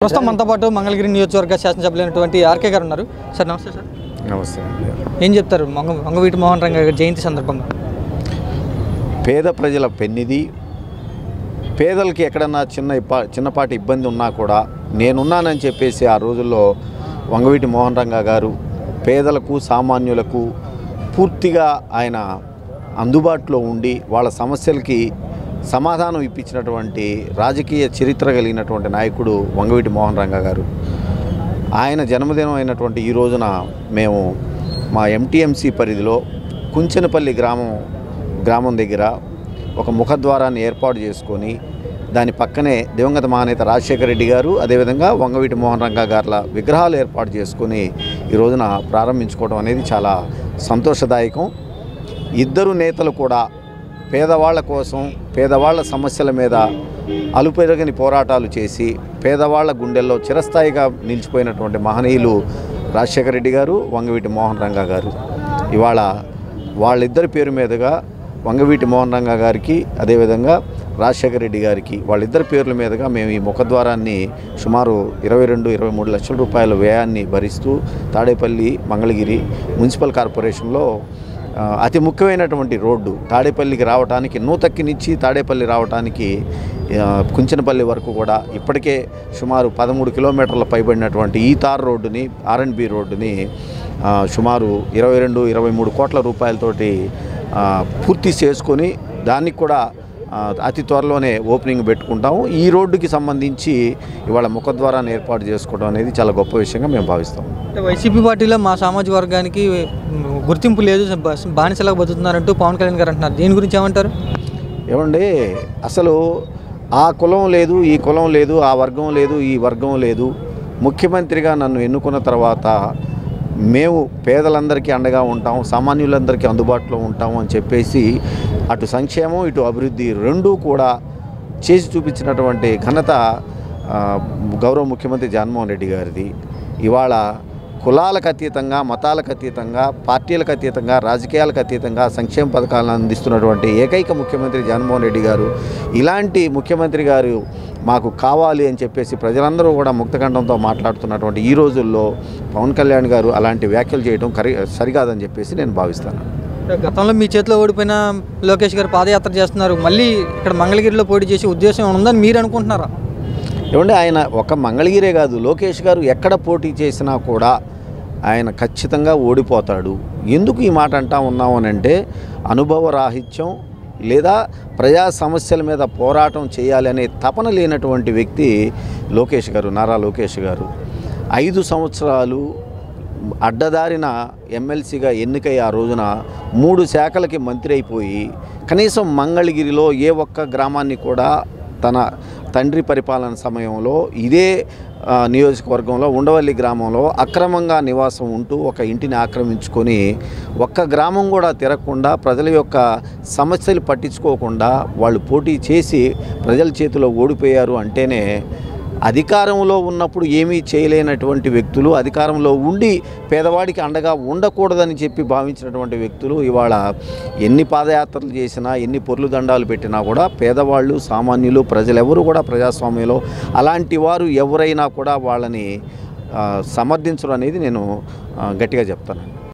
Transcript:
ప్రస్తుతం మనతో పాటు మంగళగిరి నియోజకవర్గ శాసనసభ్యులైనటువంటి ఆర్కే గారు ఉన్నారు. సార్ నమస్తే. సార్ నమస్తే. ఏం చెప్తారు వంగవీటి మోహన్ రంగా గారి జయంతి సందర్భంగా? పేద ప్రజల పెన్నిది. పేదలకి ఎక్కడన్నా చిన్నపాటి ఇబ్బంది ఉన్నా కూడా నేనున్నానని చెప్పేసి ఆ రోజుల్లో వంగవీటి మోహన్ రంగా గారు పేదలకు సామాన్యులకు పూర్తిగా ఆయన అందుబాటులో ఉండి వాళ్ళ సమస్యలకి సమాధానం ఇప్పించినటువంటి రాజకీయ చరిత్ర కలిగినటువంటి నాయకుడు వంగవీటి మోహన్ రంగా గారు. ఆయన జన్మదినం అయినటువంటి ఈ రోజున మేము మా ఎంటీఎంసీ పరిధిలో కుంచెనపల్లి గ్రామం దగ్గర ఒక ముఖద్వారాన్ని ఏర్పాటు చేసుకొని దాని పక్కనే దివంగత మహానేత రాజశేఖర రెడ్డి గారు అదేవిధంగా వంగవీటి మోహన్ రంగా గారుల విగ్రహాలు ఏర్పాటు చేసుకొని ఈ రోజున ప్రారంభించుకోవడం అనేది చాలా సంతోషదాయకం. ఇద్దరు నేతలు కూడా పేదవాళ్ల కోసం పేదవాళ్ల సమస్యల మీద అలుపెరగని పోరాటాలు చేసి పేదవాళ్ల గుండెల్లో చిరస్థాయిగా నిలిచిపోయినటువంటి మహనీయులు రాజశేఖర రెడ్డి గారు, వంగవీటి మోహన్ రంగా గారు. ఇవాళ వాళ్ళిద్దరి పేరు మీదుగా వంగవీటి మోహన్ రంగా గారికి అదేవిధంగా రాజశేఖర రెడ్డి గారికి వాళ్ళిద్దరి పేర్ల మీదుగా మేము ఈ ముఖద్వారాన్ని సుమారు 22-23 లక్షల రూపాయల వ్యయాన్ని భరిస్తూ తాడేపల్లి మంగళగిరి మున్సిపల్ కార్పొరేషన్లో అతి ముఖ్యమైనటువంటి రోడ్డు తాడేపల్లికి రావడానికి నూతక్కి నుంచి తాడేపల్లి రావడానికి కుంచెనపల్లి వరకు కూడా ఇప్పటికే సుమారు 13 కిలోమీటర్ల పైబడినటువంటి ఈ తార్ రోడ్డుని R&B రోడ్డుని సుమారు 22-23 కోట్ల రూపాయలతోటి పూర్తి చేసుకొని దానికి కూడా అతి త్వరలోనే ఓపెనింగ్ పెట్టుకుంటాము. ఈ రోడ్డుకి సంబంధించి ఇవాళ ముఖద్వారాన్ని ఏర్పాటు చేసుకోవడం అనేది చాలా గొప్ప విషయంగా మేము భావిస్తాం. వైసీపీ పార్టీలో మా సామాజిక వర్గానికి గుర్తింపు లేదు, బానిసలాగా బతుకుతున్నారంటూ పవన్ కళ్యాణ్ గారు అంటున్నారు. దీని గురించి ఏమంటారు? ఏమండి, అసలు ఆ కులం లేదు, ఈ కులం లేదు, ఆ వర్గం లేదు, ఈ వర్గం లేదు. ముఖ్యమంత్రిగా నన్ను ఎన్నుకున్న తర్వాత మేము పేదలందరికీ అండగా ఉంటాం, సామాన్యులందరికీ అందుబాటులో ఉంటాము అని చెప్పేసి అటు సంక్షేమం ఇటు అభివృద్ధి రెండూ కూడా చేసి చూపించినటువంటి ఘనత గౌరవ ముఖ్యమంత్రి జగన్మోహన్ రెడ్డి గారిది. ఇవాళ కులాలకు అతీతంగా, మతాలకు అతీతంగా, పార్టీలకు అతీతంగా, రాజకీయాలకు అతీతంగా సంక్షేమ పథకాలను అందిస్తున్నటువంటి ఏకైక ముఖ్యమంత్రి జగన్మోహన్ రెడ్డి గారు. ఇలాంటి ముఖ్యమంత్రి గారు మాకు కావాలి అని చెప్పేసి ప్రజలందరూ కూడా ముక్తకంఠంతో మాట్లాడుతున్నటువంటి ఈ రోజుల్లో పవన్ కళ్యాణ్ గారు అలాంటి వ్యాఖ్యలు చేయడం సరికాదని చెప్పేసి నేను భావిస్తాను. గతంలో మీ చేతిలో ఓడిపోయిన లోకేష్ గారు పాదయాత్ర చేస్తున్నారు, మళ్ళీ ఇక్కడ మంగళగిరిలో పోటీ చేసే ఉద్దేశం ఉందని మీరు అనుకుంటున్నారా? ఏమంటే, ఆయన ఒక మంగళగిరే కాదు, లోకేష్ గారు ఎక్కడ పోటీ చేసినా కూడా ఆయన ఖచ్చితంగా ఓడిపోతాడు. ఎందుకు ఈ మాట అంటా ఉన్నాము అని అంటే అనుభవ రాహిత్యం లేదా ప్రజా సమస్యల మీద పోరాటం చేయాలి అనే తపన లేనటువంటి వ్యక్తి లోకేష్ గారు, నారా లోకేష్ గారు. 5 సంవత్సరాలు అడ్డదారిన ఎమ్మెల్సీగా ఎన్నికై ఆ రోజున 3 శాఖలకి మంత్రి అయిపోయి కనీసం మంగళగిరిలో ఏ ఒక్క గ్రామాన్ని కూడా తన తండ్రి పరిపాలన సమయంలో ఇదే నియోజకవర్గంలో ఉండవల్లి గ్రామంలో అక్రమంగా నివాసం ఉంటూ ఒక ఇంటిని ఆక్రమించుకొని ఒక్క గ్రామం కూడా తిరగకుండా ప్రజల యొక్క సమస్యలు పట్టించుకోకుండా వాళ్ళు పోటీ చేసి ప్రజల చేతిలో ఓడిపోయారు అంటేనే అధికారంలో ఉన్నప్పుడు ఏమీ చేయలేనటువంటి వ్యక్తులు, అధికారంలో ఉండి పేదవాడికి అండగా ఉండకూడదని చెప్పి భావించినటువంటి వ్యక్తులు ఇవాళ ఎన్ని పాదయాత్రలు చేసినా ఎన్ని పొర్లు దండాలు పెట్టినా కూడా పేదవాళ్ళు, సామాన్యులు, ప్రజలెవరు కూడా ప్రజాస్వామ్యంలో అలాంటి వారు ఎవరైనా కూడా వాళ్ళని సమర్థించడం అనేది నేను గట్టిగా చెప్తాను.